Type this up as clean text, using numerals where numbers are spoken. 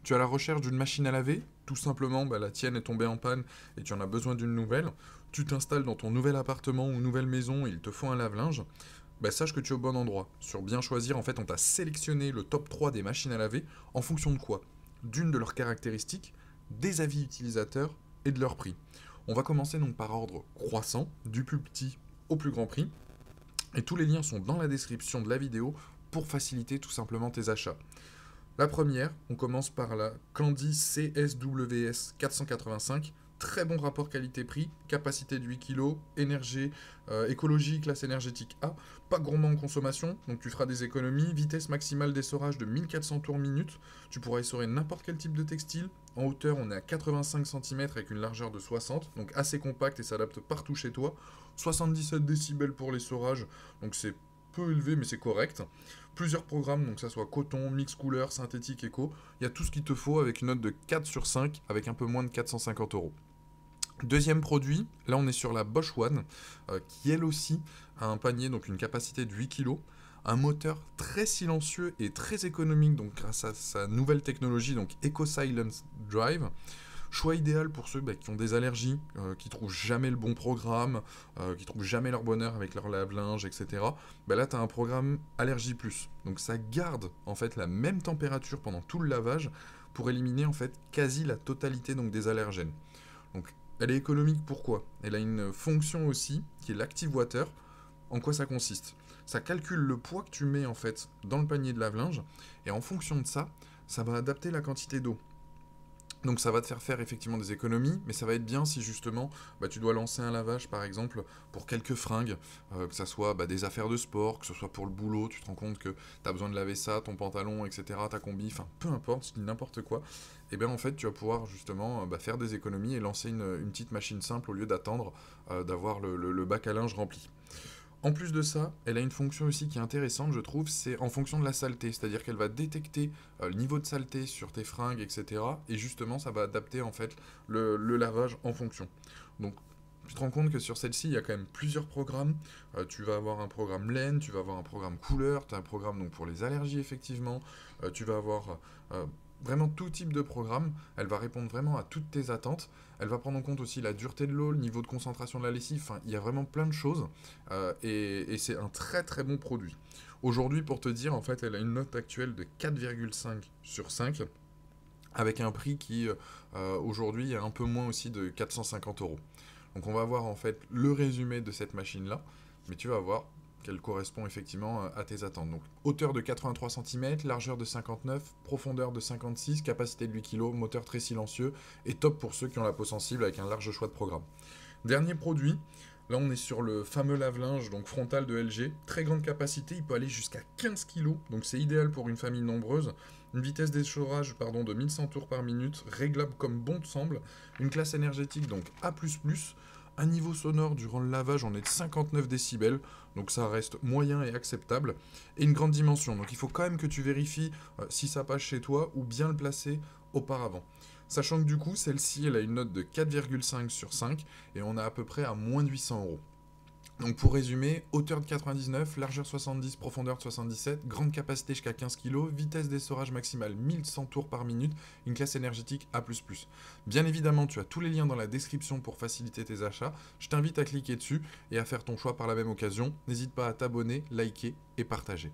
Tu as la recherche d'une machine à laver, tout simplement la tienne est tombée en panne et tu en as besoin d'une nouvelle. Tu t'installes dans ton nouvel appartement ou nouvelle maison et il te faut un lave-linge. Sache que tu es au bon endroit. Sur bien choisir, en fait, on t'a sélectionné le top 3 des machines à laver en fonction de quoi? D'une de leurs caractéristiques, des avis utilisateurs et de leur prix. On va commencer donc par ordre croissant, du plus petit au plus grand prix. Et tous les liens sont dans la description de la vidéo pour faciliter tout simplement tes achats. La première, on commence par la Candy CSWS 485. Très bon rapport qualité-prix, capacité de 8 kg, énergie, écologie, classe énergétique A, pas gourmand en consommation, donc tu feras des économies, vitesse maximale d'essorage de 1400 tours minute, tu pourras essorer n'importe quel type de textile, en hauteur on est à 85 cm avec une largeur de 60, donc assez compact et s'adapte partout chez toi, 77 décibels pour l'essorage, donc c'est peu élevé mais c'est correct. Plusieurs programmes, donc que ça soit coton, mix couleur, synthétique, éco, il y a tout ce qu'il te faut avec une note de 4 sur 5 avec un peu moins de 450 euros. Deuxième produit, là on est sur la Bosch One, qui elle aussi a un panier, donc une capacité de 8 kg, un moteur très silencieux et très économique, donc grâce à sa nouvelle technologie, donc Eco Silence Drive. Choix idéal pour ceux qui ont des allergies, qui trouvent jamais le bon programme, qui trouvent jamais leur bonheur avec leur lave-linge, etc. Là, tu as un programme Allergie Plus. Donc ça garde en fait la même température pendant tout le lavage pour éliminer en fait quasi la totalité donc, des allergènes. Donc elle est économique, pourquoi? Elle a une fonction aussi qui est l'Active Water. En quoi ça consiste? Ça calcule le poids que tu mets en fait dans le panier de lave-linge et en fonction de ça, ça va adapter la quantité d'eau. Donc ça va te faire effectivement des économies, mais ça va être bien si justement tu dois lancer un lavage par exemple pour quelques fringues, que ça soit des affaires de sport, que ce soit pour le boulot, tu te rends compte que tu as besoin de laver ça, ton pantalon, etc., ta combi, enfin peu importe, je dis n'importe quoi, et bien en fait tu vas pouvoir justement faire des économies et lancer une petite machine simple au lieu d'attendre d'avoir le bac à linge rempli. En plus de ça, elle a une fonction aussi qui est intéressante, je trouve, c'est en fonction de la saleté. C'est-à-dire qu'elle va détecter le niveau de saleté sur tes fringues, etc. Et justement, ça va adapter en fait le lavage en fonction. Donc, tu te rends compte que sur celle-ci, il y a quand même plusieurs programmes. Tu vas avoir un programme laine, tu vas avoir un programme couleur, tu as un programme donc, pour les allergies, effectivement. Tu vas avoir vraiment tout type de programme. Elle va répondre vraiment à toutes tes attentes. Elle va prendre en compte aussi la dureté de l'eau, le niveau de concentration de la lessive. Enfin, il y a vraiment plein de choses. Et c'est un très très bon produit. Aujourd'hui, pour te dire, en fait, elle a une note actuelle de 4,5 sur 5 avec un prix qui, aujourd'hui, est un peu moins aussi de 450 euros. Donc on va voir en fait le résumé de cette machine-là, mais tu vas voir qu'elle correspond effectivement à tes attentes. Donc hauteur de 83 cm, largeur de 59, profondeur de 56, capacité de 8 kg, moteur très silencieux et top pour ceux qui ont la peau sensible avec un large choix de programmes. Dernier produit, là on est sur le fameux lave-linge donc frontal de LG, très grande capacité, il peut aller jusqu'à 15 kg, donc c'est idéal pour une famille nombreuse. Une vitesse d'essorage de 1100 tours par minute, réglable comme bon te semble, une classe énergétique donc A++, un niveau sonore durant le lavage on est de 59 décibels, donc ça reste moyen et acceptable, et une grande dimension, donc il faut quand même que tu vérifies si ça passe chez toi ou bien le placer auparavant. Sachant que du coup, celle-ci, elle a une note de 4,5 sur 5, et on est à peu près à moins de 800 euros. Donc pour résumer, hauteur de 99, largeur 70, profondeur de 77, grande capacité jusqu'à 15 kg, vitesse d'essorage maximale 1100 tours par minute, une classe énergétique A++. Bien évidemment, tu as tous les liens dans la description pour faciliter tes achats. Je t'invite à cliquer dessus et à faire ton choix par la même occasion. N'hésite pas à t'abonner, liker et partager.